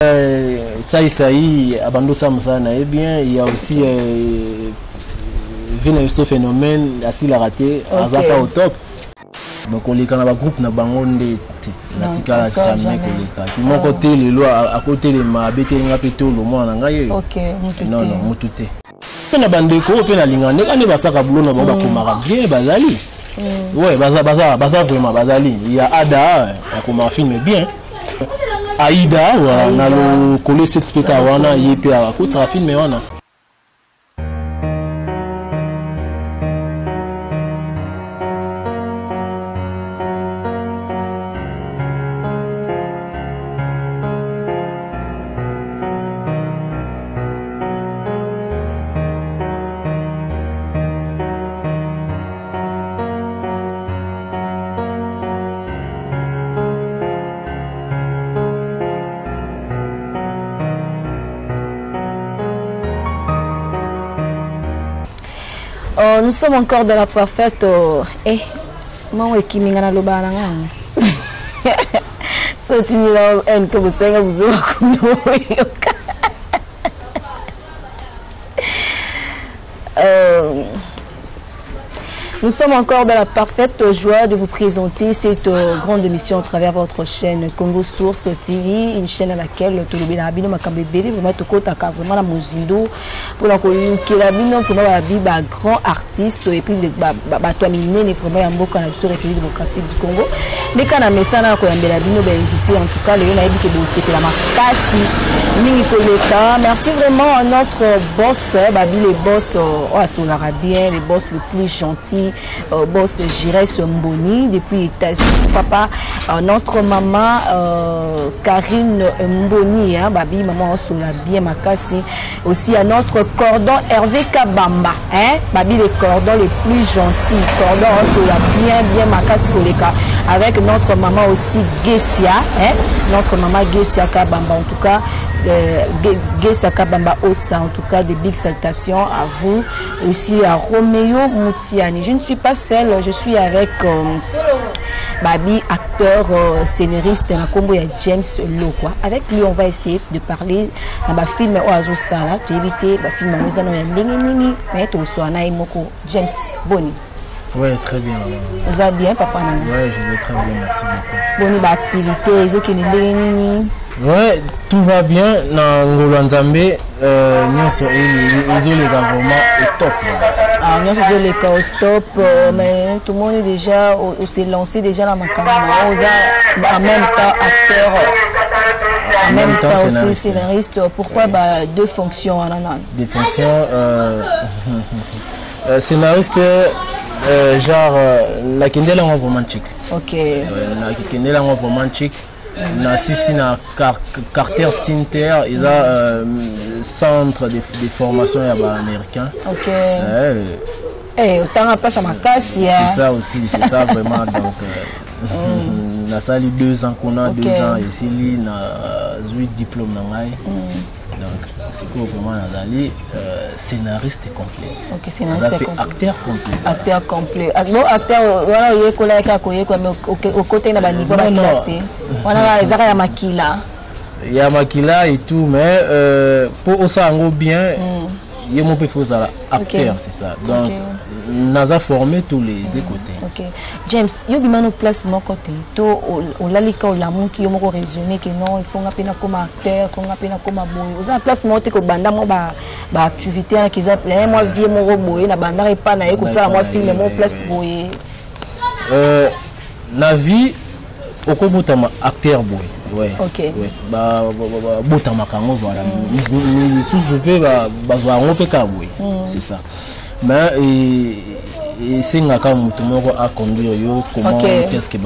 Ça y Abando Samsana est bien. Il y a aussi ce phénomène assez la raté Azaka au top. Donc on les quand groupe na bangonde na tikala jamais koleka. Mon côté les lois à côté les ma bete nga peto le moi na ngai. OK, non mutute. Na bandeko pe na lingane quand ba saka bulo na ba komara bien bazali. Ouais, baza vraiment bazali. Il y a Ada comme un film bien. Aïda voilà, na le collé cette spectacle wana yepe a kotra film wana. Nous sommes encore dans la prophète. Moi, qui m'y a le balan. So, tu n'as pas un que vous avez besoin de nous sommes encore dans la parfaite joie de vous présenter cette grande émission à travers votre chaîne Congo Source TV, une chaîne à laquelle tout le monde makambebeli vraiment tokotaka vraiment la mozindo pour la vraiment la grand artiste et puis bato minene vraiment ya mboka na biso République démocratique du Congo. Les kana mesana ko yambela bino ba invité en tout cas le na yebike bosé la makasi mingi koleka. Merci vraiment à notre boss babi les boss on arabien les boss le plus gentil. Boss Jires Mboni depuis États-Unis, papa, notre maman Karine Mboni, hein, babi maman Sola bien makasi, aussi à notre cordon Hervé Kabamba, hein, babi les cordons les plus gentils, cordon Sola bien makasi koleka, avec notre maman aussi Gessia, hein, notre maman Gessia Kabamba en tout cas. Gessia Kabamba Ossa, en tout cas de big salutations à vous, aussi à Roméo Moutiani. Je ne suis pas seule, je suis avec Babi, acteur, scénariste dans la combo de James Lokwa. Avec lui, on va essayer de parler dans le film Oazo Sala, tu éviter le film Oazo Nini, mais tu reçois Naimoko James Boni. Oui, très bien. Vous allez bien, papa? Oui, je vais très bien, merci beaucoup. Bonne activité, ils ont ouais, tout va bien. Dans Ngolanzambe, nous sommes vraiment au top. Ah, nous sommes les cas au top, mais tout le monde est déjà, s'est lancé déjà dans ma carrière. En même temps, acteur, en même temps aussi scénariste. Pourquoi deux fonctions? Des fonctions, scénariste, genre la Kendela romantique. Ok. La Kendela romantique. Na sisi na Carter Center, ils ont centre de formation américain. Ok. Autant à passer à ma casse. C'est ça aussi, c'est ça vraiment. Donc, na sali 2 ans qu'on a 2 ans ici, na 8 diplômes nangai. Donc, c'est quoi vraiment Nazali, scénariste complet. Ok, scénariste complet. Acteur complet. Acteur complet. Bon, acteur, voilà, il y a collègue qui a collé au côté de la niveau de la classe. Voilà, il y a Makila. Il y a Makila et tout, mais pour ça, on bien. Il y a mon peu faux acteur, c'est ça. Donc, nous avons formé tous les deux côtés. Ok. James, il y a une place de mon côté. On a les cas où l'amour qui ont raisonné que non, il faut un peu comme acteur, il faut un peu comme boy. Vous avez une place de mon côté que banda moi activité qui s'appelle moi vieux mon robot, na banda et pas na que ça moi film mon place boy. La vie au Kobutama acteur boy. Ouais. Ok. Ouais. Butama kango voilà. Mais sous-peu c'est ça. Mais c'est un cas où tout le monde a conduit comment qu'est-ce que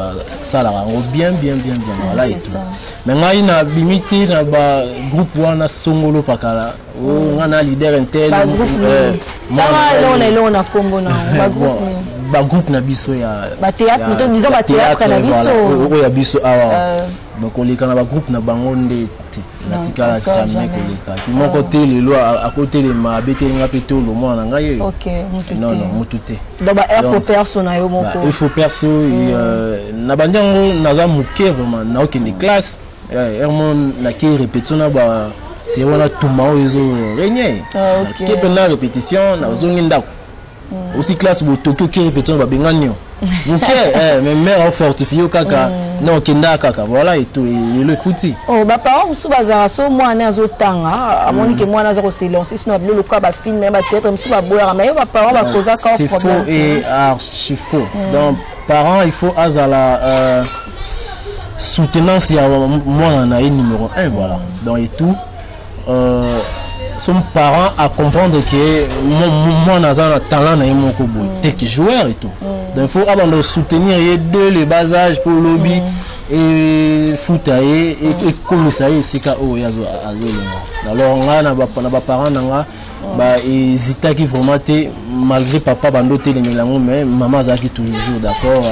ça la rend bien voilà et tout. Mais on a limité na groupe wana songolo pakala on a leader intel on a combo na groupe na biso ya théâtre disons théâtre na biso ya biso awa donc on les quand na groupe na bangonde na tikala jamais koleka mon côté les lois à côté les ma bete nga peto le moi na ngai. OK non mutute donc info perso na yo moko info perso na bandango naza muke vraiment na aucune classe Hermon na qui répétition na ba c'est on a tout mao iso régner. OK. Qui peut na répétition na zongi ndako. Aussi classe bo Tokyo qui répétition ba benganyo. OK, mais mère fortifié kaka non kenda kaka voilà et tout et le fouti. Oh ba parents sous bazara so moi na azotanga amoni ke moi na zo se lancer sinon le quoi ba film même peut-être sous ba boire mais ba parents ba causa quand c'est faux et archi faux. Donc parents il faut azala soutenance ya moi na numéro 1 voilà. Donc et tout son parent à comprendre que moi na za talent na mon kobo tel que joueur et tout. Donc il faut avant de soutenir les deux les bas âge pour lobby et foutailler et commissaire c'est ka o yazo alors on a na ba parents na ba hésita qui vraiment malgré papa bando télé mais maman za qui toujours d'accord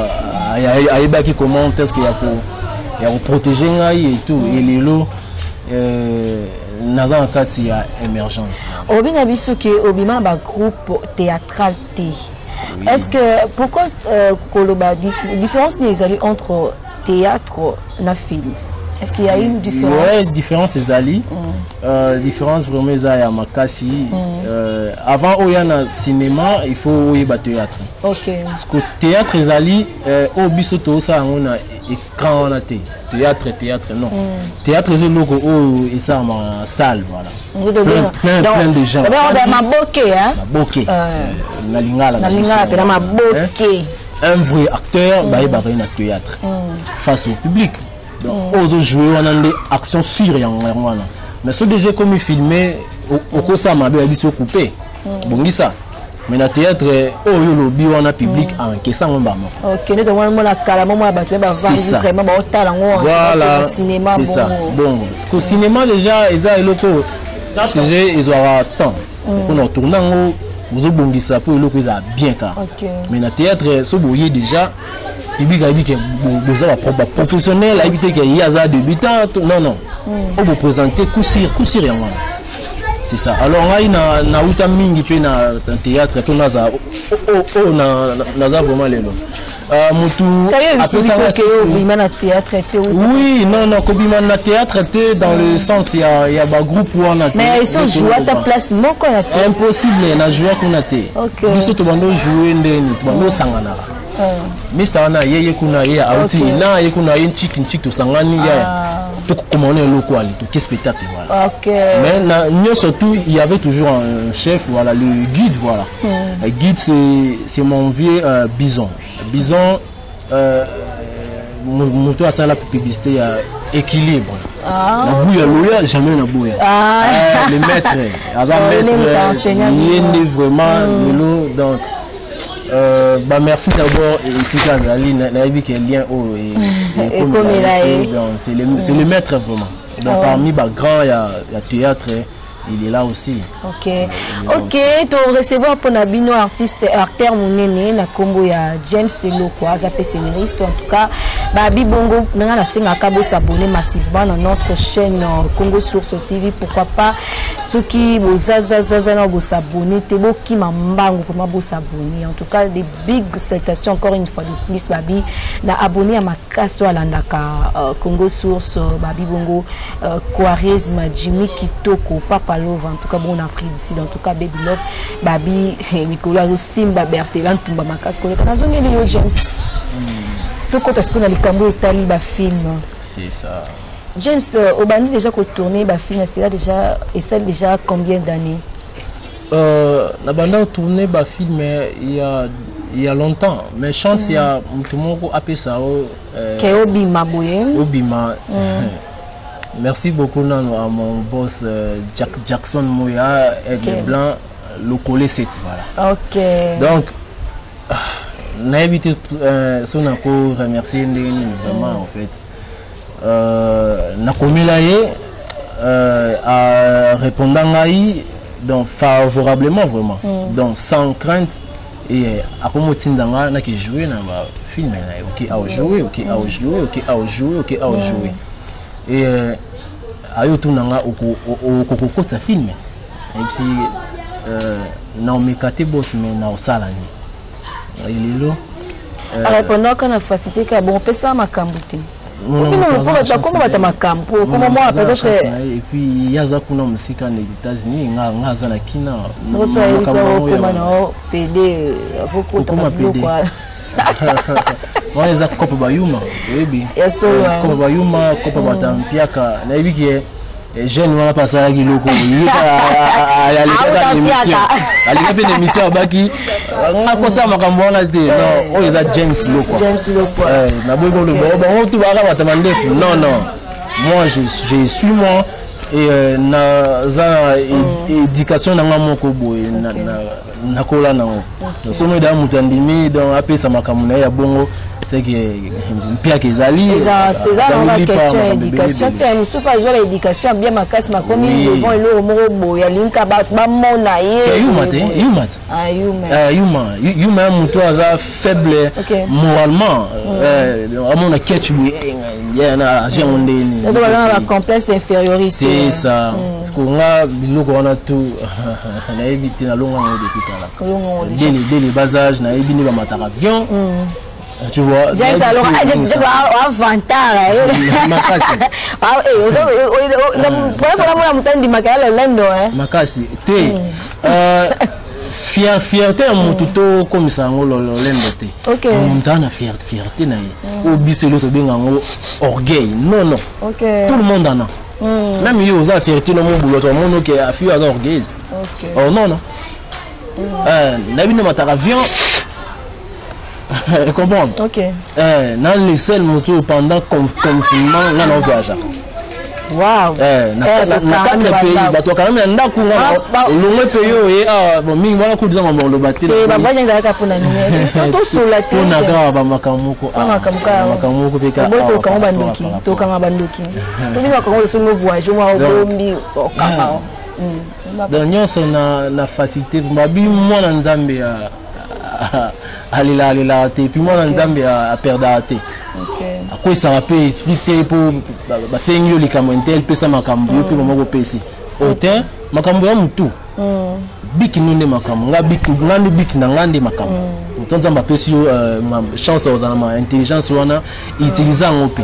aiba qui comment est-ce qu'il y a pour protéger ngai et tout et les lots naza en cas il y a émergence obina biso ke obima ba groupe théâtral T. Est-ce que pourquoi koloba différence les alliés entre théâtre na film? Est-ce qu'il y a une différence? Ouais, différence les alliés. Différence vraiment ça ya makasi. Avant au y a na cinéma, il faut y ba théâtre. OK. Parce que théâtre les alliés au bisoto ça on a écran na théâtre non. Théâtre c'est logo et ça en salle voilà. Plein de gens. On a maboké hein. Maboké. Na lingala pe na maboké. Un vrai acteur ba y ba na théâtre face au public. Donc aux joueurs on a des actions sur voilà. Mais ce déjà comme il filmé au kosa mabe biso coupé. Bongi ça. Mais le théâtre, le lobby, on a public en caissant en bas. Ok, nous devons la calme, moi, vraiment, voilà, c'est ça. Bon, parce qu'au cinéma, déjà, ils ont locaux. Parce que ils auront temps. Pour nous tourner, vous avez bon ça pour le ils ont bien car. Mais le théâtre, ce boyer déjà, public a dit que vous avez un professionnel, habité qu'il y a des débutants. Non. On vous présenter coup sur c'est ça. Alors on a na uta mingi pe na théâtre to naza naza vraiment les noms. Mutu après ça que bima na théâtre était oui, non kobima na théâtre était dans le sens il y a ba groupe ou on a mais ils sont jouer à ta place moko na impossible na jouer kuna te. Biso to bando jouer ndeni to bando sangana. Mr. na yeye kuna yeye auti na yeye kuna yeye chik to sangani ya tout comment on est le quoi tout quel spectacle voilà. OK. Mais surtout il y avait toujours un chef voilà le guide voilà. Le guide c'est mon vieux Bison. Bison moto à ça la publicité équilibre. La bouille loya jamais la bouille. Le maître il est vraiment l'eau donc bah merci d'abord ici Kazali Naïbi qui est lien au et comme c'est le maître vraiment donc parmi bah grand il y a théâtre il est là aussi. OK. To recevoir pour Nabino artiste acteur monene na kombo ya James Lokwa za scénariste en tout cas Babi Bongo na senga kabo s'abonner massivement dans notre chaîne Congo Source TV pourquoi pas ceux qui bozaza na bo s'abonner te bo ki mambango vraiment bo s'abonner en tout cas des big salutations encore une fois de plus Babi na abonné à makaso alandaka Congo Source Babi Bongo Quaresma Jimmy Kitoko Papa Love en tout cas bon Afrique d'ici en tout cas Baby Love Babi Nicolas Simba Bertelan Tumba Makas Koleka nazongi le James tout quand est-ce qu'on a les cambo Italie ba film c'est ça James Obani déjà qu'on tourner ba film c'est là déjà et ça déjà combien d'années la bande tourné ba film il y a longtemps mais chance il y a tout le monde appelle ça que Obima Boye Obima merci beaucoup à mon boss Jackson Moya Aigle Blanc le collé 7 voilà. OK. Donc n'a évité son encore remercier vraiment en fait n'a commis là à répondre donc favorablement vraiment donc sans crainte et à comment tindanga n'a que jouer dans film OK à jouer OK à jouer OK à jouer OK à jouer et ayo tunanga okoko sa film et puis na omekate boss mais na osala ni ililo répondant qu'on a facilité que bon pesa makambuti comment va ta macampo comment moi peut-être et puis yaza kuna musika na États-Unis nga za na kina comment na PD beaucoup de quoi on les a kopa bayuma webi kopa bayuma kopa batampiaka na ibiki jeune wana pasala kiloko alika pe émission baki ngakosa makambo wana te non oyo eza James Loko na boy ko le bon tout baka batamandefu non moi je suis moi et na za éducation na ngamoko boye na kola nango sono da mutu andimi donc apesa makambo na ya bongo c'est que pia kezali la question éducation tu ne pas jouer l'éducation bien ma casse ma commune devant le moro boya linka ba mona ye yuma mutu aza faible moralement amona catch lui yana jonde ni donc la complexe d'infériorité c'est ça parce qu'on a biloko wana tout na éviter na longa depuis kala dès les bas âge na ebini ba matara avion. Tu vois, j'ai alors makasi te fierté ya mutu to komisa ngo lolendo te mutu na fierté na ye obise l'autre benga ngo orgueil non tout le monde en a même yo za fierté no mo bulo to mono ke afi ya orgueil oh non na bino matara avion. Comprendre. Dans les seuls motos pendant confinement, là on voyage. Waouh. Na quatre pays, bato quand même na ku ngana. Le pays bon mingi wana ku disanga bon le baté. Ba banya ngaka pona ni. To sola te. Pona ga ba makamuko. Makamuko pe ka. Bo to kama bandoki. To kama bandoki. To bi ko le solo voyage moi au bombi au kama. Dernier son na facilité mabi moi na nzambe alila te puis moi nzambe a perdre te à quoi ça va payer expliquer pour ba sengyo likamo intel pesa makambo yo puis moko pesi autant makambo ya mutu biki nune makambo nga biki na ngande makambo nzamba pesi yo chance aux ma intelligence wana utiliser ngope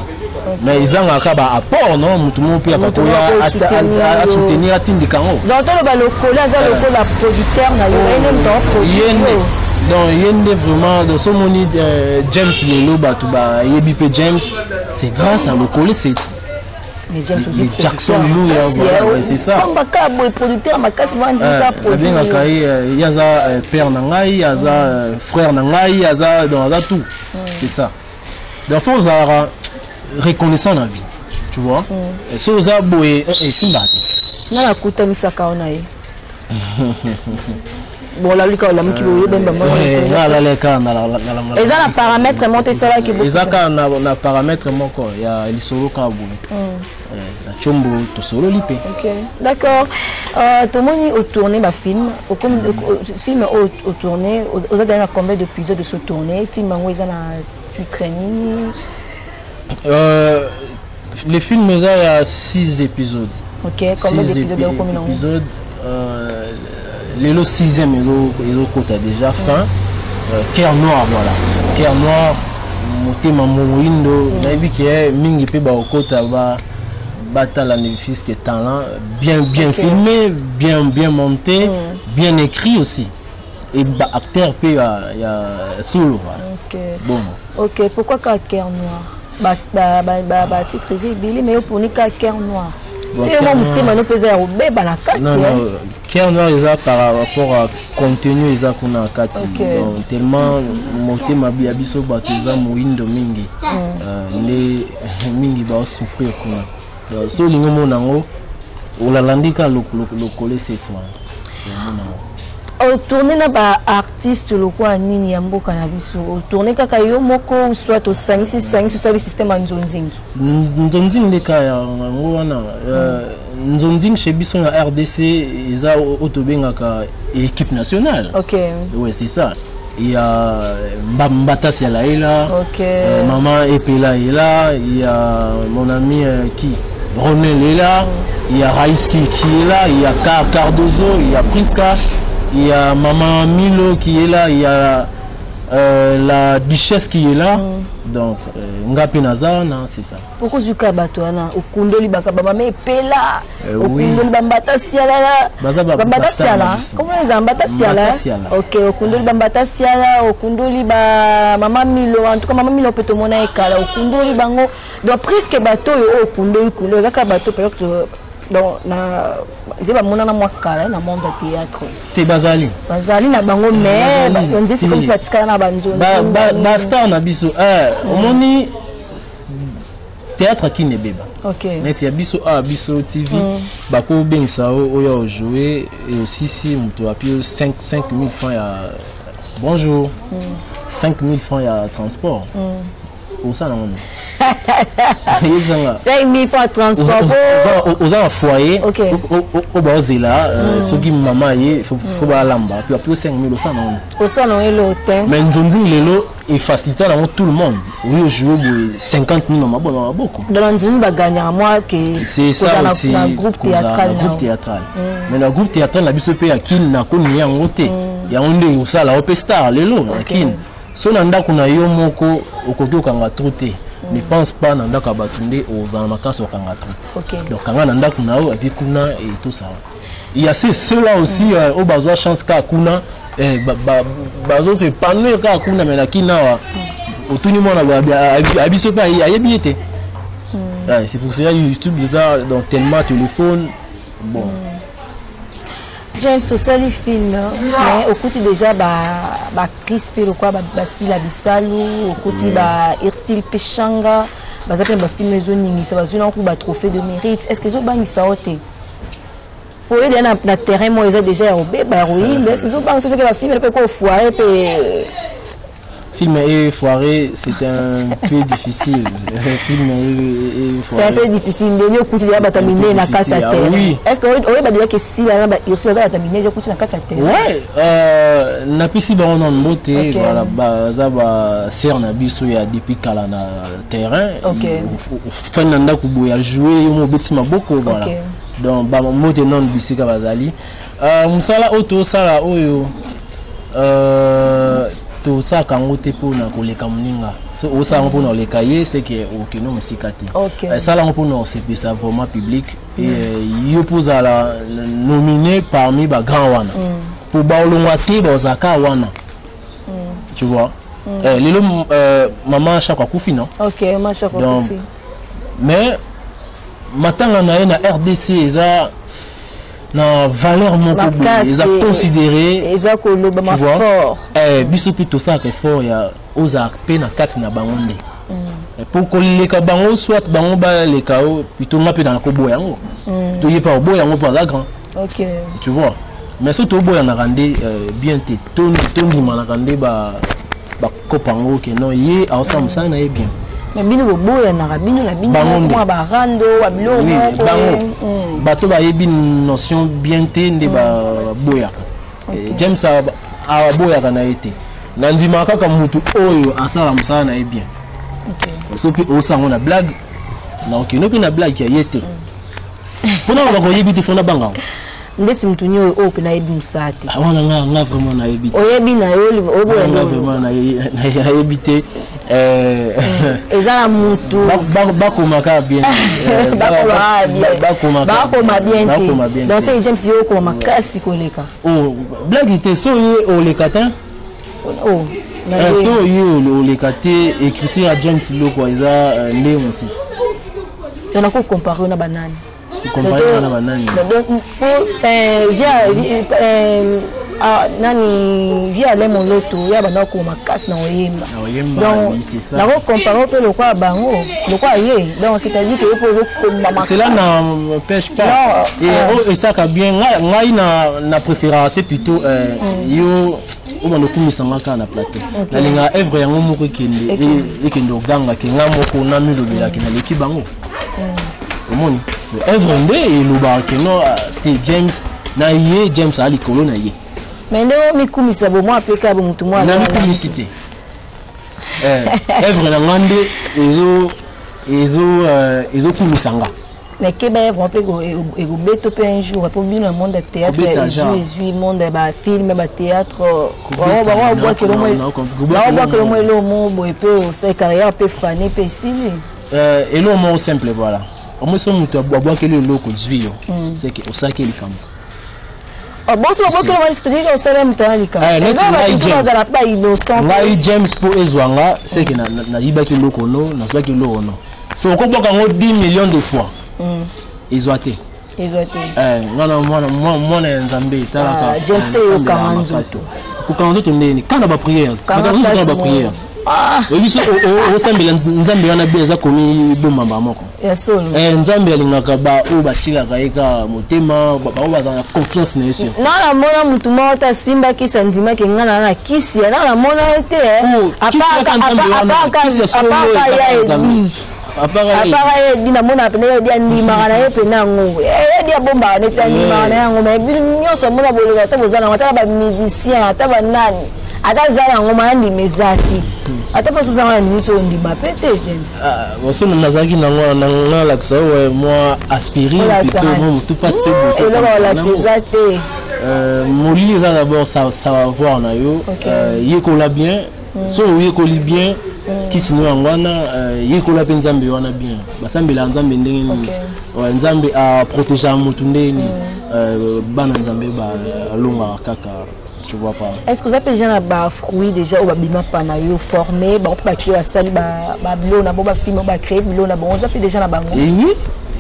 mais ils ont un apport non mutu mo pe à soutenir atindika ngo donc to ba lokolo za lokolo la producteur na yo ene donc produire. Donc il y a vraiment dans son moni James Lelo Batuba Yebipe James c'est grâce à le coller c'est Jackson Lou c'est ça comme baka boy producteur makasi vandi ça produire il y a ça père nangai il y a ça frère nangai il y a ça dans là tout c'est ça donc faut avoir reconnaissant la vie tu vois et so za boy et simbati na la kuta misaka onaye bon la lika la miki boye ben maman la leka na la et ça la paramètre monter ça là qui et ça na paramètre moko ya lisolo ka bu la chombo to solo lipe. OK d'accord tout le monde au tourner ma film au film au tourner aux dernières combien d'épisodes de ce tourner film en où ça na tu training les films il y a 6 épisodes. OK combien d'épisodes le 6e ils ont déjà fin Cœur Noir voilà Cœur Noir motema moindo nabi que mingi pe ba okota ba batala ne fils que talent bien filmé bien monté bien écrit aussi et ba acteur pe ya solo voilà. Bon OK pourquoi Cœur Noir ba titre Billy mais pour ni Cœur Noir c'est moi motema no pesa au beba na kati non Cœur Noir ils par rapport à contenu ils a kuna kati donc tellement motema bia biso batuza moindo mingi les mingi ba souffrir kuna so lingo monango olalandika le coller cette soir au tourner na ba artiste lokwa nini ya mboka na biso au tourner kaka yo moko soit au 5 sur système nzonzingi ndeka ya ngo wana nzonzingi chez biso na RDC eza otobengaka équipe nationale. OK ouais c'est ça il y a Mbata Sialaila maman Epela est là il y a mon ami qui Ronel est là il y a Raïski qui est là il y a Cardozo il y a Priska il y a maman Milo qui est là, il y a la duchesse qui est là, donc Ngapi Nazana, c'est ça. Pourquoi Zuka Batouana, au Kundoli Bakabama Pela, au Kundoli Bambata Siala, Bambata Siala, comment les Bambata Siala? Ok, au Kundoli Bambata Siala, au Kundoli Maman Milo, en tout cas Maman Milo peut te monnaie Kala, au Kundoli Bango, donc presque bateau au Kundoli Kundoli, Zaka bateau peut-être. Donc, je vais mon amour calme dans le monde du théâtre. T'es Bazali. Bazali na bango mais on dit c'est comme si tu na banjo. Basta na biso. Omoni théâtre qui ne beba. OK. Mais il y a biso biso TV bako bengisa oyo jouer et aussi si on a payé 5000 francs ya bonjour. 5000 francs ya transport. Pour ça non. 5000 francs transport aux un foyer au bazela ce qui maman y faut ba lamba puis après 5000 au ça non l'hôtel mais nzonzi lelo et faciliter tout le monde oui jouer 50 000 ma bon beaucoup dans nzonzi ba gagner à moi que c'est ça aussi un groupe théâtral mais le groupe théâtral na biso pe ya kin na ko ni yango te ya onde au ça la op star lelo kin so na ndako na yo moko okoki okanga troté ne pense pas dans ndako batunde aux amakasi okanga trop donc kanga na ndako na yo et puis kuna et tout ça il y a ceux-là aussi au besoin chance ka kuna bazo se panouir ka kuna mais na kina wa otuni mona abiso pa ayebi été c'est pour ça YouTube déjà donc tellement téléphone bon James Osali film mais au côté déjà actrice pe quoi Basila Bisalu au côté Irsil Pechanga bazape ba film zoningi ça va zona ku ba trophée de mérite est-ce que zo bangisa oté pour aider na terrain moi ils ont déjà robé ba oui mais est-ce que zo bangisa que ba film peut ko foirer pe film est foiré, c'est un peu difficile. Film est foiré. C'est un peu difficile. Nous couper déjà bataminer na kata terre. Oui. Est-ce que on va dire que si là il se va bataminer je couper na kata terre. Ouais, na pisi ba on en beauté voilà za ba ser na biso ya depuis kala na terrain. OK. Fin nanda ku boya jouer mo beti maboko voilà. Donc ba mote non bisika bazali. Musala auto sala oyo to ça quand on te pour na koleka muninga so o ça on pour na leka ye c'est que OK non musikati ça là on pour na c'est ça vraiment public et yo pour la nominé parmi ba grand wana pour ba olongate ba zaka wana tu vois lelo maman chaque kufi non OK maman chaque kufi mais matanga na na RDC eza na valeur mon public ils a considéré ils a koloba ma fort biso plutôt ça que fort ya oza pe na kati na bangonde pour koleka bango soit bango ba le kao plutôt ngape dans ko boya ngo to yepa boya ngo pas grand OK tu vois mais surtout boya na rande bien te toni mana rande ba kopango que non yé ensemble ça na bien mais bino boya na bino la bino moi ba rando wa bilo bango bato ba yebi notion bien te nde ba boya James a boya kana été nandima kaka mutu oyo asala musala na bien OK so pi o sango na blague na okino pi na blague ya yete pona ba ko yebi te fona banga ndeti mtu nyo o pe na yebi musate awana nga vraiment na yebi oyebi na yo oboya nga vraiment na yebi te ezala mutu bakomaka bien bakoma bien te donc c'est James yo ko makasi koleka oh blague te so ye oleka te oh so ye oleka te écriture à James Loko eza ndé mosusu on a ko comparer na banani comparer na banani donc nani via le moloto ya bana ko makasi na oyemba donc c'est ça na ko comparer pe le quoi bango le quoi yé donc c'est-à-dire que pour ko cela na pêche pas et ça ka bien ngai na préféré plutôt yo o bana kumisanga ka na plateau na linga œuvre yango moko kende e kende oganga ke nga moko na milobela ke na leki bango omoni œuvre nde e loba ke no te James na ye James ali kolo na ye mais ndo mikumisa bo moi apeka bo mutu moi na mikumisité œuvre na ngande ezo kumisanga Mais que ben vraiment et go beto pe un jour pour bien le monde de théâtre et monde de film ba théâtre on voit que le mot peut c'est carrière peut faner peut signer et le mot simple voilà au moins son mutu bois que le loco zui c'est que au sac il camp ah bon so que le c'est-à-dire au salaire mutu ali camp James pour ezwanga c'est que na yiba que loco no na soit que lo no so ko boka ngo 10 millions de fois ils ont été moi nzambe talaka James yo kamanzo ko kanzo to ndeni kana ba prière oui au sambela nzambe wana beza komi bomamba moko nzambe alingaka ba o batila kaika motema ba bazana confiance na yesu na mona mutu mota simba kisa ndima ke ngana na kisi na mona ete apara dina mona pene dia ndima na yepe na ngo dia bomba neta ndima na ngo mais nyoso mona bolega to bozana ngata ba musicien ata ba nani ata zala ngo mandi mezaki ata pas suzana ni to ndima pete James boso na nazaki na ngo la ksa moi aspirine plutôt tout passe et là la césate molili ça d'abord ça va voir na yo yekola bien so yekoli bien kisino ngwana yekola pe nzambe wana bien basambela nzambe ndenge nzambe a protéger mutu ndeni bana nzambe ba longa kaka tu vois pas. Est-ce que vous avez déjà ba fruit déjà ou ba bima pana yo formé ba pa ki asali ba bilo na bo ba film ba créer bilo na bon on a fait déjà na bango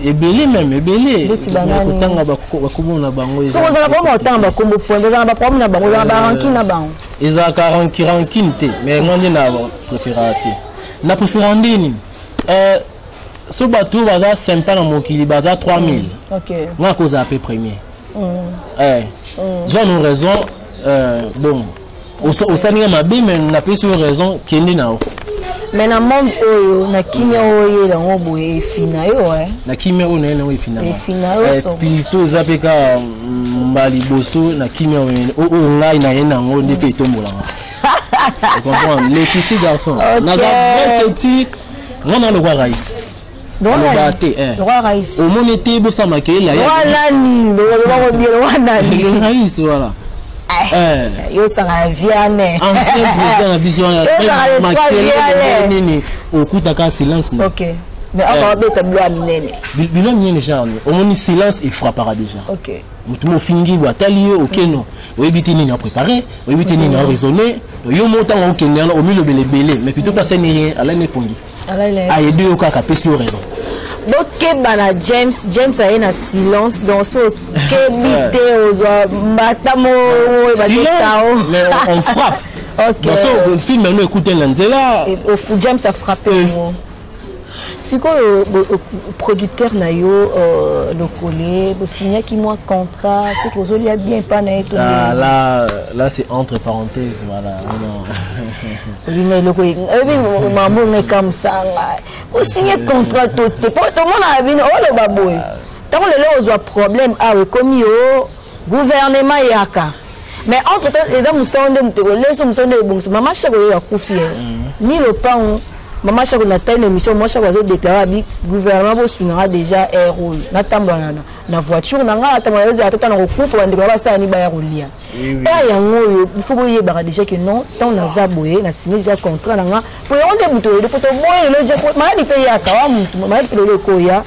et belé même belé kotanga ba komo na bango est-ce que vous avez pas autant ba kombo point vous avez pas problème na bango ba ranking na bango ils a 40 ranking té mais ngoni na préféré na préféré ndini so bato baza sympa na mokili baza 3000 OK nga cause à peu premier j'ai une raison bon au salinga mabe mais na pesi raison kendi na mais na monde oyo na kimia oyo la ngobo e fina yo na kimia oyo na yo fina so plutôt zapeka mbali boso na kimia oyo ngai na yena ngo ndete tombola tu comprends les petits garçons na za petit ngona le roi Raïs le roi Raïs au monde était bossa makela ya voilà ni le roi nani le Raïs voilà yo sanga viane ancien président na biso na nini okutaka silence OK mais on va mettre bloa minene bilo minene genre au moins silence il frappera déjà OK mutu mo fingi bo atali OK non oyebiti nini a préparé oyebiti nini a raisonné yo montant OK au milieu de belé mais plutôt pas rien ala ne pongi ala aider yo kaka pesi yo raison donc bana James a un silence dans ce kebite aux matamo mais on frappe OK dans ce film nous écoutez l'Anzela James a frappé c'est quoi le producteur na yo le collé vous signez qui moi contrat c'est que vous a bien pas na tout là c'est entre parenthèses voilà oui mais le maman est comme ça vous signez contrat tout le monde a bien oh le baboy tant que les ont problème ah oui comme yo gouvernement yaka mais entre temps les hommes sont de bon maman chaque ya kufi ni le pain maman chaque na taille émission moi chaque oiseau déclarer bi gouvernement bo sunga déjà un rôle na tambana na voiture na nga tambana za tota na kokufa ba ndika ba sa ni ba ya rolia et yango il faut boye ba déjà que non tant na za boye na signé déjà contrat na nga pour on de muto de poto boye le je ma di paye aka wa muto ma di le koya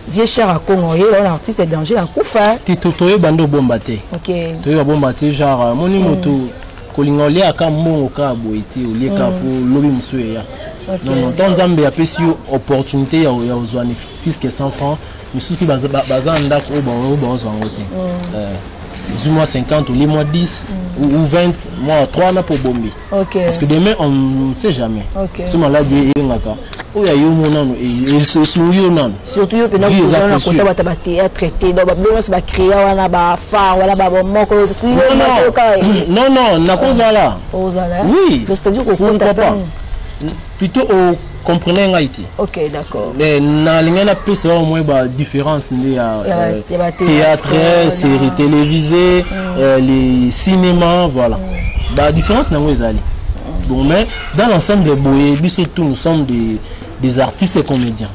vieux cher à Congo et un artiste est danger en kufa titotoye bando bombaté OK toye bombaté genre moni moto kolingolia aka mbongo ka boité au lieu ka pour lobi musuya non tant nzambe apesi opportunité ya ozwani fisque 100 francs misuki bazanda ko bon zangote du mois 50 ou les mois 10 ou 20 mois 3 na pour bomber parce que demain on ne sait jamais ce maladie ngaka o ya yo monano et se souyo nan surtout yo pena ko na kota bata ba théâtre do ba blo ba créer wana ba fa wala ba moko non na kozala oui c'est-à-dire ko compte pas plutôt au comprenez ngaiti OK d'accord mais na lingana plus au moins ba différence né théâtre séries télévisées les cinémas voilà ba différence na ngozali bon mais dans l'ensemble de boye biso tout nous sommes des artistes et comédiens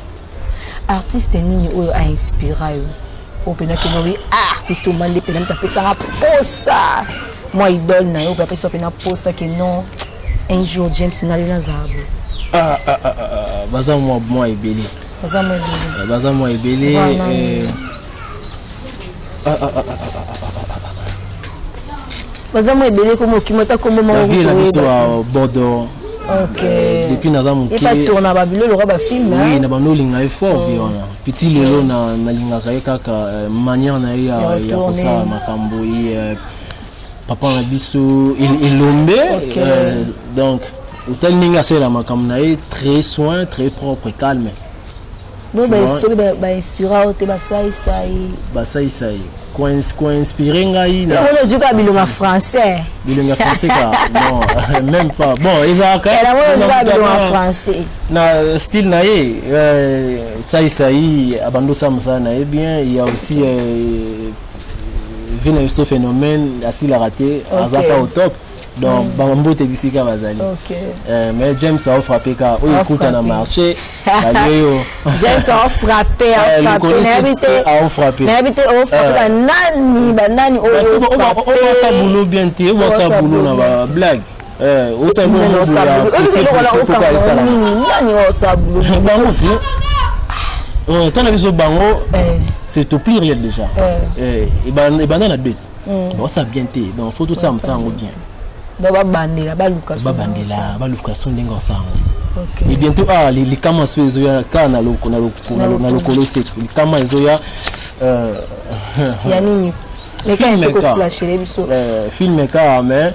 artiste nini oyo a inspira yo o pena ke no artiste o mande pena ta pesa posa moi idole na yo pesa pena posa ke non un jour James Nalina Zabo baza moi ebele baza moi ebele baza moi ebele comme okimota comme la ville la biso à Bordeaux. OK. Depuis naza muke. Il pas tourner ba bilo le ba film. Oui, na bando linga effort viona. Petit lelo na linga kaka manière na ya kosa makambo yi papa na biso ilombe donc autant linga c'est la makambo na très soin, très propre, calme. Non ba so ba inspira o te ba sai quoi inspirer ngai na on joue ka bilonga français ka non même pas bon ezaka bilonga français na style na sai abando samsa na bien il y a aussi vient ce phénomène assez la raté azaka au top donc bambo te bisika bazali mais James a frappé ka o écoute na marché James a frappé a frappé banani o sa boulot bien te o sa boulot na ba blague o sa boulot c'est tout pluriel déjà et banana bête bon ça bien te donc faut tout ça me sango bien bandela baluka sondenga sango et bientôt les kama sozo ya kana loko na lokolo set les kama ezoya ya nini les kama ko flash les biso film ka mais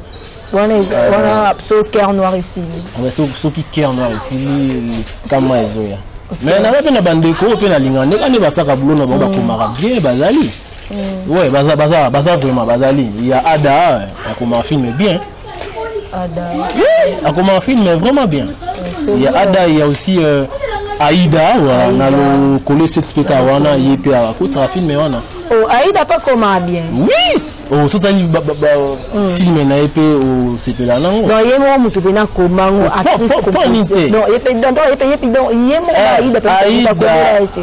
on a so cœur noir ici on so qui cœur noir ici les kama ezoya mais na ba na bandeko pe na lingane kana basaka bulo na ba komara bien bazali ouais baza vraiment bazali il y a Ada comme un film bien Ada comme un film vraiment bien il y a Ada il y a aussi Aïda voilà na le collé cette spectacle wana yepe a kotra film wana oh Aïda pas comment bien oui oh sotani film na yepe o sepela nango non yemo mutu pena komango actrice non yepe donc yemo Aïda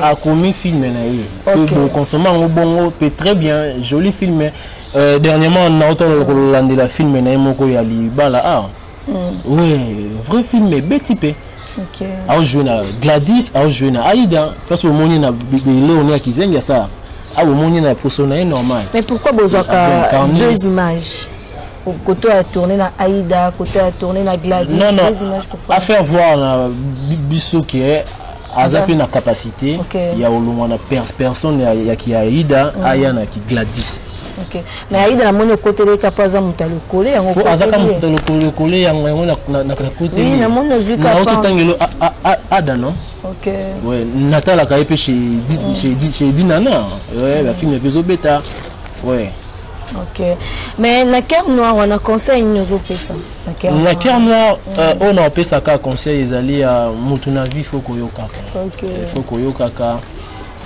a commis film na ye que bon consommant bongo peut très bien joli film dernièrement on a entendu la film na yemoko ya libala oui vrai film bétipé. OK. A joué na Gladys, a joué na Aïda, parce que moni na Léonia Kizenga ça. A moni na personnage normal. Mais pourquoi besoin deux images? Côté a tourné na Aïda, côté a tourné na Gladys, non, deux images pourquoi? À faire voir na biso qui est azape na capacité, il y a au moins personne qui a Aïda, aya na qui Gladys. OK. Mais Aïda la moni côté les capables à monter le coller en côté. Azaka monter le coller en na côté. Oui, na moni vu capable. Na auto tangelo Ada non? OK. Ouais, Natala ka épé chez Dinana. Ouais, la film est beso bêta. Ouais. OK. Mais na cœur noir on a conseil nous au ça. Na cœur noir on a fait ça ka conseil ezali à mutuna vie faut koyoka. OK. Faut koyoka ka.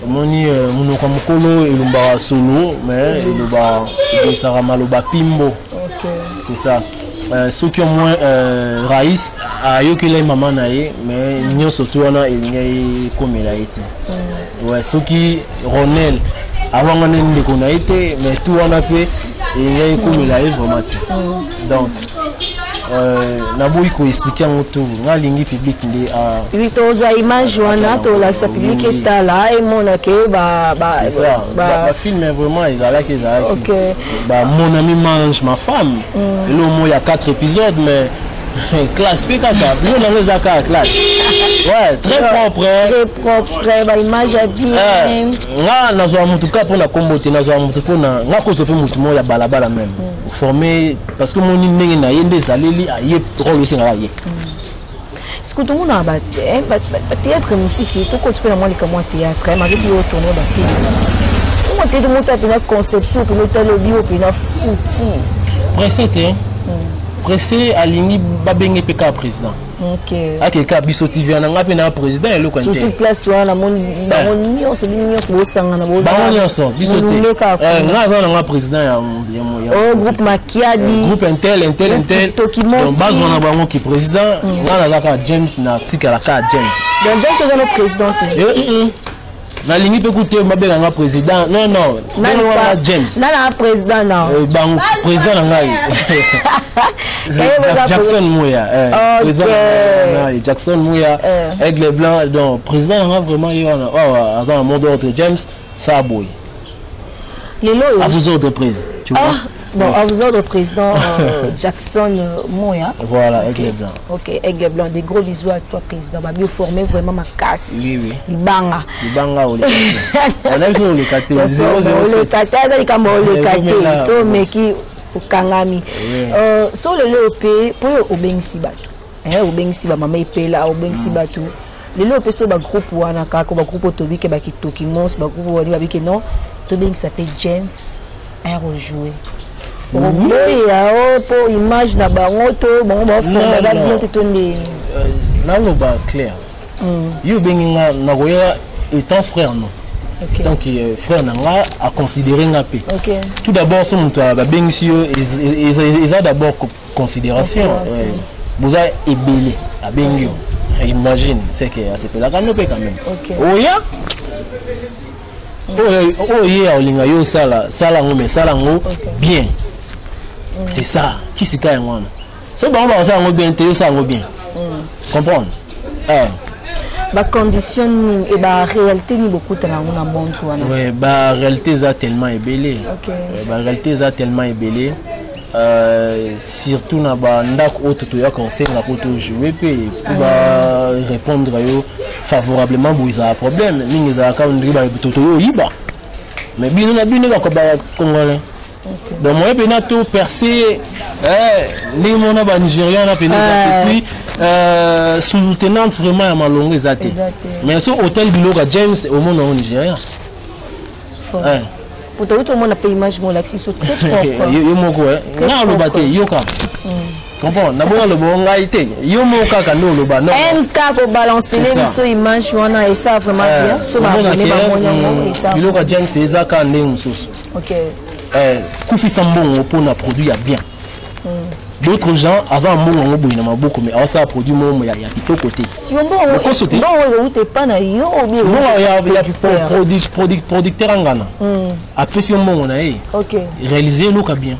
Moni munoko mukolo elumba solo mais eloba sara maloba pimbo. OK. C'est ça. Ceux qui ont moins Raïs a yokile maman nae mais nyo surtout wana elingai komela été. Ouais, ceux qui Ronel avant on ne connaît été mais tout on a fait elingai komela vraiment. Donc naboyi ko expliquer moto ngalingi public ndi oui to za image wana to la sa public etala et mona ke ba film vraiment ezalaki OK mon ami mange ma femme et là il y a 4 épisodes mais classe pe kaka nous dans les aka classe ouais très propre ba image bien nga nazo mutu ka pour na kombote nazo mutu pour na nga ko zo pe mutu mo ya balabala même formé parce que mon ndenge na yende zaleli aye rôle singa aye ce que tout le monde a théâtre musique tout quand tu peux la moi les comme théâtre mais avec yo tourner ba film on te demande ta la conception pour le lobby au pina fouti pressé alingi babenge peka président. OK. Akeka biso TV na ngape na président elo kwante. Surtout place wana moni nyonso bosanga na bozanga. Ba nyonso biso te. Ngaza na nga président ya oh groupe Makiadi. Groupe Intel. Donc bazo na bango ki président ngana zaka James na tika la ka James. Donc James est notre président. Na lingi pe écouter mabela nga président. Non non. Nana James. Nana président non. Bang président ngai. Jackson Mouya. Président Jackson Mouya Aigle Blanc donc président nga vraiment il a dans le monde d'autre James ça boy. À vous autres prises, tu vois. Bon, à vous autres président Jackson Mouya. Voilà, Aigle Blanc. Ok, Aigle Blanc, des gros bisous à toi président. Va bien former vraiment ma casse. Oui oui. Libanga. Libanga ou les. On a vu les catés. Le caté, il comme le caté. So meki okangami. So le lopé pour obengisi bato. Obengisi ba mama ipela obengisi bato. Le lopé so ba groupe wana ka ko ba groupe tobi ke ba kitoki mos ba groupe wali ba biki non. To bengisi s'appelle James a rejoué. Pour image na bango to bango ba fonda ba bien te tonde. Na lo ba clair. Yo benginga na roya étant frère non. Donc frère nanga a considéré ngapé. Tout d'abord son to ba bengisi yo ils a d'abord considération. Vous avez ébélé à bengio. Imagine c'est que c'est pas la quand même. Oya oh yeah olinga yo sala ngome sala ngo bien. C'est ça qui s'y caille moi. So bon on va ça ngo bien te ça ngo bien. Comprendre. Ba condition et ba réalité ni beaucoup dans na monde wana. Ouais, ba réalité ça tellement ébélé. Ba réalité ça tellement ébélé. Surtout na ba ndak auto to ya conseil na poto jouer pe ba répondre yo favorablement pour ça problème mingi za ka ndri ba to yo yiba. Mais bien na ba ko ba congolais. Donc moi je peux tout percer les mona ba nigérian na pena puis sous-lieutenant vraiment à malongo ezate. Mais ce hôtel biloga James au monde au Nigeria. Pour tout le monde a payé image mon l'accès sur très propre. Yo moko na lo baté yo ka. Comprends na bona lo bonga ité. Yo moka ka no lo ba non. NK ko balancer les so image wana et ça vraiment bien. So ba ne ba monya et ça. Biloga James ezaka ndenge source. OK. Koufi Sambon pour un produit bien. D'autres gens, avant un moment, on a beaucoup, mais alors ça a produit mon il y a tout côté. Si on bon, pas na yo bien. Il y a producteur en Ghana. Après si on bon on a OK. Réaliser le cas bien.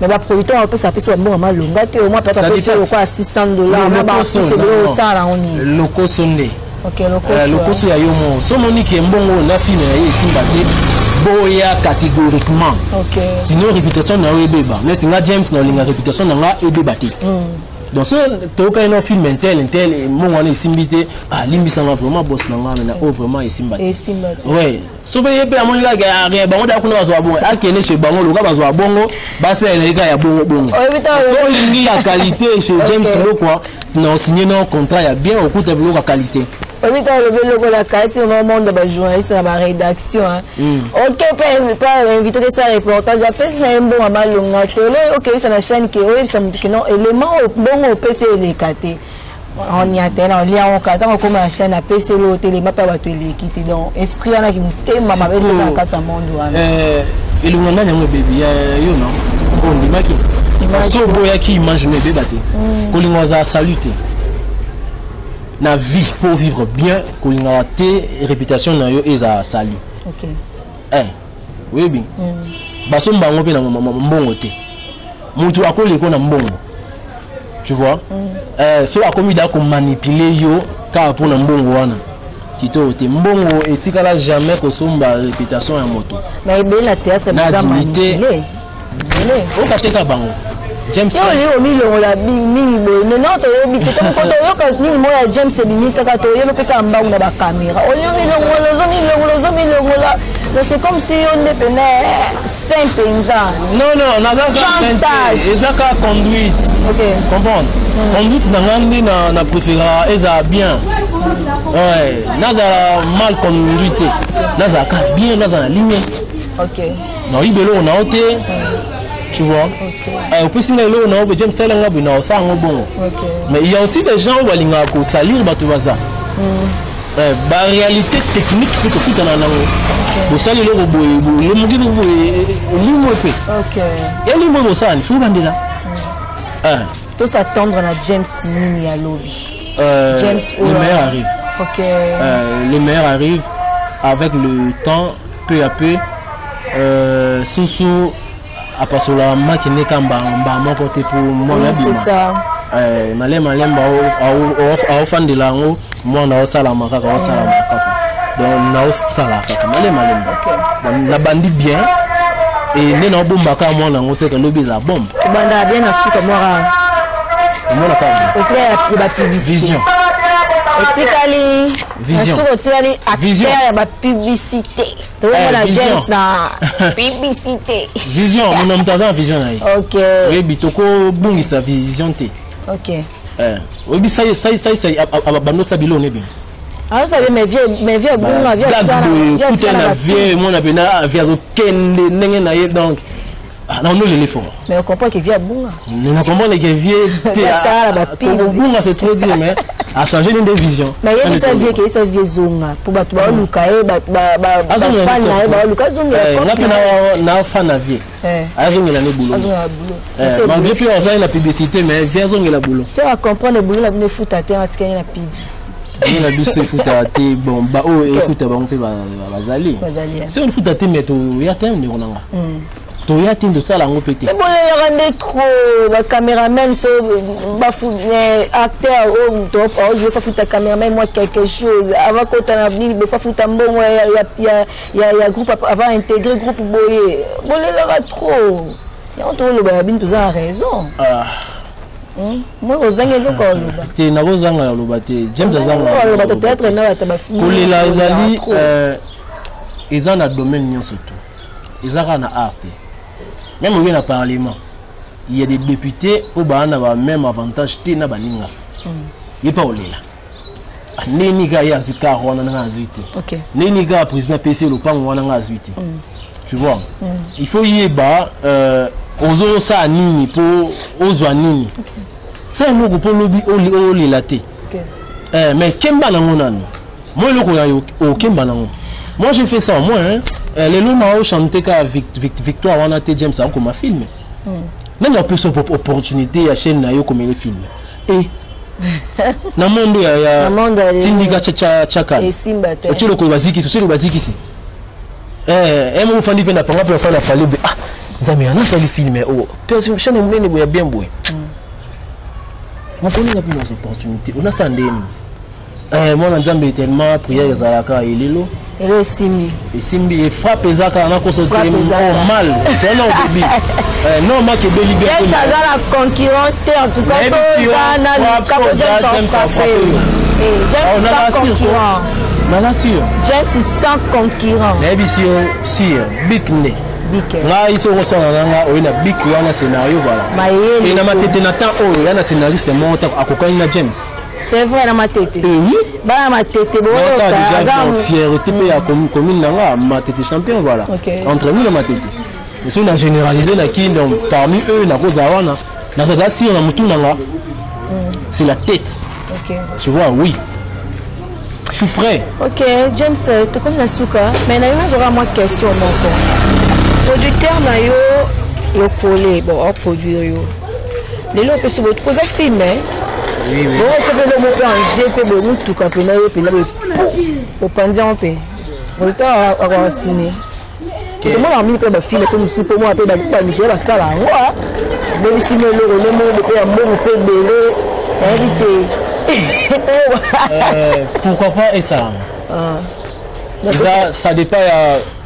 Mais la producteur on peut ça peut soit bon mal longa tu au moins peut-être sur quoi $600 na ba c'est le ça là on est. Loco sonné. OK, loco so ya yo mo. So monique mbongo na film na Simbate. Boya catégoriquement. Sinon réputation na ebeba. Net nga James na linga réputation na nga ebeba te. Donc ce toka ino film intel mon wana Simbite limbisa vraiment boss na nga na vraiment Simbate. Ouais. So be yepe amoni la ga bango da kuna bazwa bongo. Akene chez bango loka bazwa bongo, basa eleka ya bongo. So lingi la qualité chez James Lokwa na signé non contrat ya bien au côté de la qualité. Oui, quand le logo la qualité au moment de la journaliste dans ma rédaction. OK, pas inviter ça reportage. Après c'est un bon à mal OK, ça la chaîne qui oui, ça me dit que non élément bon au PC les caté. On y a tellement lien on quand comme la chaîne à PC le télé m'a pas télé qui était donc esprit là qui me thème ma belle dans quatre monde et le moment où bébé yo non on dit maki so boya qui imagine bébé baté ko lingoza saluter na vie pour vivre bien ko linga té réputation na yo eza salut. OK. Oui bien. Baso mbango pe na mbongo té. Mutu akole ko na mbongo. Tu vois? So akomi da ko manipuler yo ka pour na mbongo wana. Kito te mbongo etikala jamais ko somba réputation ya moto. Mais bela théâtre na dignité. O kateka bango. James yo million la mingi mais non to yebi to comme quand yo ka ni mo ya James bini kaka to yelo peka mbangu na ba caméra o yo milongo la c'est comme si on dépendait 5 penza non chantage ezaka conduite. OK comprendre conduite na ngandi na préféra eza bien ouais naza mal conduite naza ka bien naza na ligne. OK non ibelo on a ôté. Tu vois? Puis si on a James Selanga bina ça en bon. Mais il y a aussi des gens où linga ko salir batu baza. Ba réalité technique que tout en nango. Bo sali le boy le mugi boy limo pe. OK. Et limo bo sali fu bandela. Tout s'attendre na James Nini à lobby. James le meilleur arrive. OK. Le meilleur arrive. avec le temps, peu à peu, sous à passer la maquille n'est qu'un mon côté pour moi. C'est ça. Malem au fan de l'ango, moi on a au salama kaka, au salama kaka. Donc on a au salama kaka. Malem. La bandit bien. Et nous n'avons pas bomba moi on sait que l'obé la bombe. Banda bien à sous comme moi. Moi la carte. Aussi il y a publicité. Vision. Otikali. Vision. Otikali Vision. Il y a publicité. Tu vois la James na publicité. Vision. Mon homme t'as vision là. Ok. Oui bitoko bungi sa vision té. Ok. Oui ça abando sabilo ne bien. Ah vous savez mes vieux bon ma vieux tout un vieux mon appena vieux kende ndenge na ye donc non nous les fort. Mais on comprend que vieux bon. Nous comprenons que vieux bon c'est trop dire mais a changé une vision. Mais il y a des vieux zonga pour battre lukae ba luka zonga. Na fan na vieux. Azonga la boulot. Malgré puis on a la publicité mais vieux zonga la boulot. C'est à comprendre le boulot la ne foot à terre à la pub. On a bus foot à terre bon ba oh et foot ba on fait bazali. Si on foot à terre mais to ya terme de onanga. To ya tin de ça la on pété. Mais bon les rendre trop le caméraman so ba foot acteur au top je veux pas foot à caméraman moi quelque chose avant qu'on t'en a venu il faut foot en bon il y a groupe avant intégrer groupe boyer. Bon les rendre trop. Et on trouve le babine tout ça a raison. Moi aux angles le col. Tu n'as pas zanga le baté. James zanga. Le peut-être na ta ba fille. Pour les zali ils en a domaine nyon surtout. Ils ont na art. Même au na parlement. Il y a des députés au bana ba même avantage té na baninga. Il pas olela. Neni ga ya zuka wana na azuité. OK. Neni ga président PC le pan wana na azuité. Tu vois. Il faut y ba ozo sa nini pour ozo nini. C'est un logo pour lobby au lilaté. Mais kemba na ngonano. Moi le ko ya o kemba na ngo. Moi j'ai fait ça moi les lots chanté ka victoire on a été James comme ma film. Même la plus opportunité à chaîne na yo comme les films. Et na monde ya Tindika Chaka. Et Simba. Tu le ko baziki, tu le baziki si. Mon fandi pe na panga pe fa na fali be ah nzambe ana fa le film oh personne chaîne munene boya bien boy. On connaît la plus opportunité. On a ça ndem. Moi nzambe tellement prière ezalaka elelo. Elo Simbi. Et Simbi et frappe ezaka na ko so mal. Tellement bébé. Non ma ke beli be. Ça va la concurrente en tout cas ça na le James sans concurrent. Bien sûr. James sans concurrent. Mais bien sûr, big ne. Là ils sont ressortis on a big wana scénario voilà. Et na matete na temps oh yana scénariste monta akokani na James. C'est vrai na matete. Oui. Ba matete bo ça déjà fierté pe ya commune na matete champion voilà. Entre nous na matete. Ils sont généralisé na qui donc parmi eux na koza wana na ça si on a mutu nanga. C'est la tête. OK. Tu vois oui. Je suis prêt. Ok, James, tu connais la souka, mais j'aurai moi question encore. Producteur na yo collé, bon, on produit yo. Les lots peut se poser film, hein. Oui. Bon, tu peux le monter en GP, bon, tout quand on a eu, puis là, au pendant on peut. Producteur a signé. Tout le monde a mis le film comme si pour moi, après, dans Michel, la star là, ouais. Même si le monde peut un mot, peut belé, invité. Pourquoi pas et ça ça dépend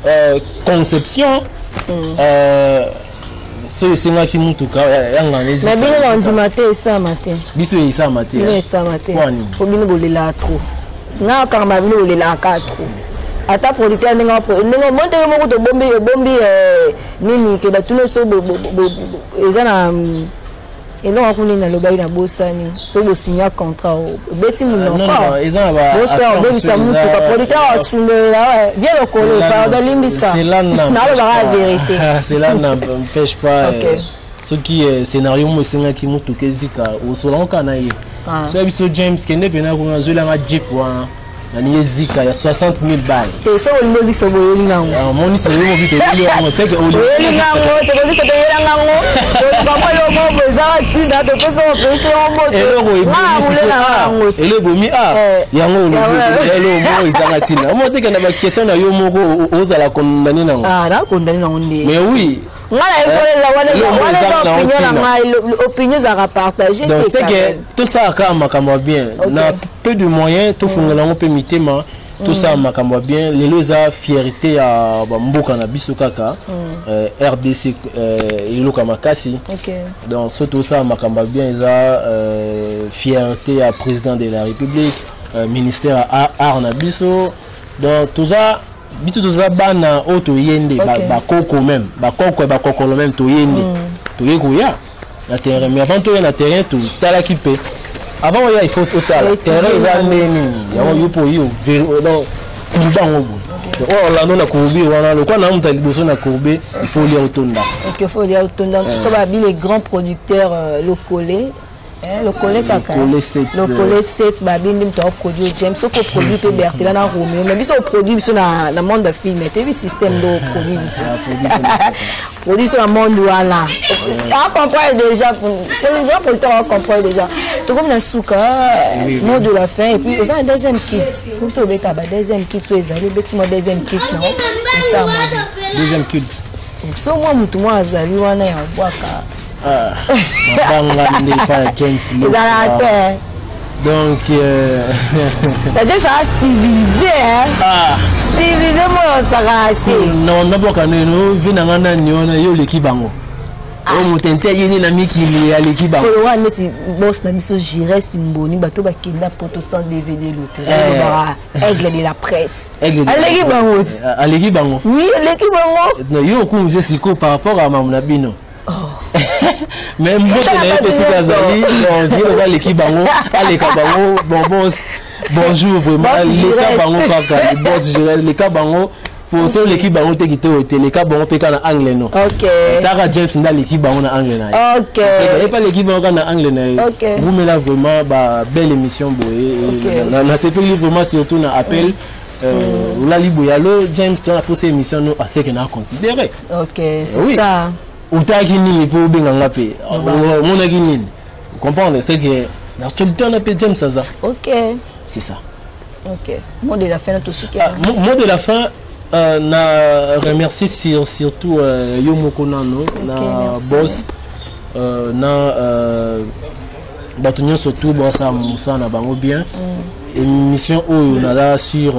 de conception c'est moi qui monte tout cas mais bien on dit matin et ça matin biso et ça matin et ça matin faut bien voler là trop na quand ma bien voler là trop ata producteur ninga monte mo to bombi nini que da tout le so ezana et non on est dans le bail na bosani so bo signer contrat beti mon encore ils ont ba ça mon producteur sous le bien le coller par limbisa c'est là na la vérité c'est là na empêche pas ce qui est scénario mo singa ki mutu kezika o solonga na ye so biso James kende pena ko nzola nga jeep wana nani zika ya 60 000 balles. Et ça on musique so boyeli nango. Moni so mo vite li on sait que on boyeli nango te ko so boyeli nango. Ba ko yo mo beza tinda to ko so pression mo. Ele bomi yango lo mo izanga tinda. Mo te kana ba question na yo moko ozala condamné nango. Na condamné nango ndé. Mais oui. Opinion à partager. Donc c'est que tout ça a bien. Na peu de moyens, tout fonctionne peut mitema. Tout ça a bien. Les lois fierté à Mboka na biso kaka. RDC ilo kamakasi. Donc tout ça a bien. Fierté à président de la République, ministère à Arna biso. Donc tout ça. Bitu toza bana auto yende ba koko même ba koko le même to yende to yekoya na terrain mais avant to na terrain to tala kipe avant il faut au tala terrain za neni ya yo po yo donc kubango on la na courbe wana le quoi na mta liboso na courbe il faut lire autonda. OK, il faut lire autonda tout ba les grands producteurs locaux. Le collègue kaka le collègue 7 ba bindi mto produit James so ko produit pe Bertela na Romeo mais biso produit biso na monde de film et vi système de produit biso produit sur le monde wana on comprend déjà pour les gens pour le temps on comprend déjà tout comme na souka mot de la fin et puis ils ont un deuxième kit pour so beta ba deuxième kit so ezali bêtiment deuxième kit non ça deuxième kit so moi mutu moi azali wana ya bwaka James donc James a civilisé civilisé moi ça a acheté non n'aboka no vina ngana niona yo leki bango o mutente yini na mikili ya leki bango ko wana ti boss na biso Jire Simboni bato ba kinda photo sans DVD l'autre aigle de la presse aleki bango oui leki bango yo ko muse siko par rapport à mamna bino. Même si on va l'équipe bango, bonjour vraiment l'équipe bango kaka boss l'équipe bango pour ça l'équipe bango te quitté l'équipe bango pe kana anglais non. OK. Dara James nda l'équipe bango na anglais na. OK. Et pas l'équipe bango na anglais na. Vous me là vraiment ba belle émission boye na c'est vraiment surtout na appel la liboyalo James tu as posé émission nous assez que na considérer. OK, c'est ça. Utagini pour benganga pe mon agini comprendre c'est que l'actualité on appelle James Saza. OK, c'est ça. OK, mot de la fin tout ce qui mot de la fin na remercier surtout Yomoko Nano na boss na batonyo surtout bossa musa na bango bien émission où on a sur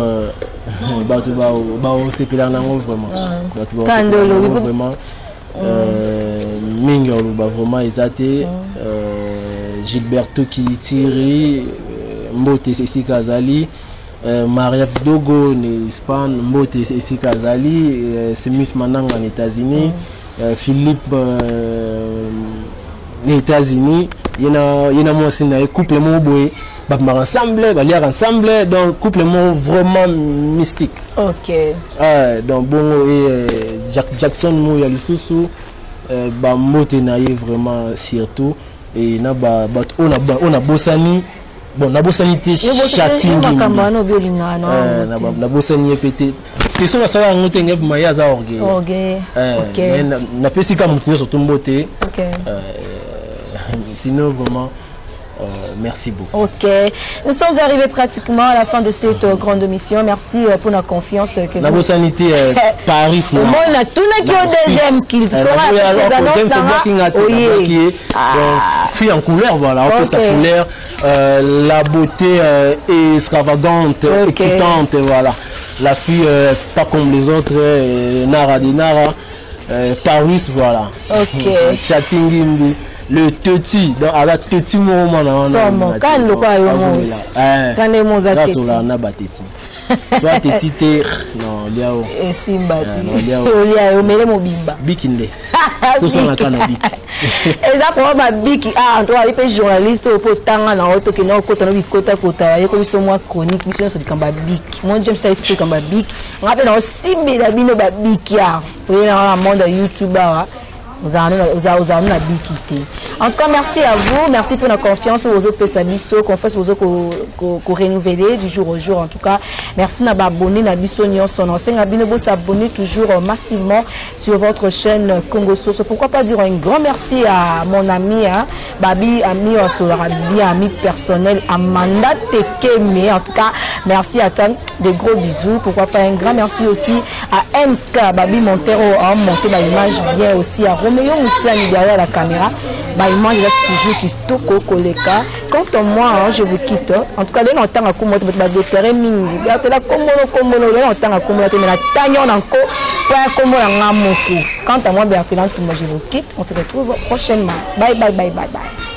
bato ba sepela nango vraiment bato ba vraiment mingi oluba vraiment ezate Gilberto Kilitiri mbote esika azali Maria Dogo ne Espagne mbote esika azali Smith Mananga en États-Unis Philippe les États-Unis yena moi c'est un couple mo boy ensemble ensemble donc couple vraiment mystique. OK. Donc bon et Jackson mo ya lisusu ba mote na ye vraiment surtout et na ba on a bossani bon na bossani te chatting na bossani pété question na sala ngote ngeb maya za orgueil na pesika mutu surtout mbote. OK. Sinon vraiment merci beaucoup. OK. Nous sommes arrivés pratiquement à la fin de cette grande mission. Merci pour la confiance que vous... La sanité Paris. On a tout le qui est deuxième kill. Fille en couleur, voilà. On peut sa couleur. La beauté extravagante, excitante, voilà. La fille pas comme les autres, Nara de Nara. Paris, voilà. OK. Chatting le teti donc ala teti moment na quand le quoi yo mo tane mo za teti na bateti soit teti te non liao et simba liao mele mo bimba bikinde tout ça na kana biki eza pour ba biki to ali pe journaliste pour tanga na auto ke na kota no bikota kota ye ko biso moi chronique biso so dikamba biki mon James ça explique kamba biki ngape na simbe da bino ba biki ya oyena na monde YouTuber Vous avez bikité. En tout cas, merci à vous. Merci pour la confiance aux autres Pesabiso, confiance aux autres qu'on renouveler du jour au jour. En tout cas, merci à abonner à Bissonion son ancien abonné s'abonner toujours massivement sur votre chaîne Congo Source. Pourquoi pas dire un grand merci à mon ami, Babi, ami Solarabi, ami personnel, Amanda Tekeme. En tout cas, merci à toi. Des gros bisous. Pourquoi pas un grand merci aussi à MK, Babi Montero, a monté ma image bien aussi à Roméo Moussiani derrière la caméra. Ma image reste toujours qui toko koleka. Quant à moi, je vous quitte. En tout cas, les longtemps à comment tu vas déterrer mini. Regardez la comment les longtemps à comment tu vas tailler en co. Comment on a mon coup. Quant à moi, bien filant, je vous quitte. On se retrouve prochainement. Bye bye bye bye bye.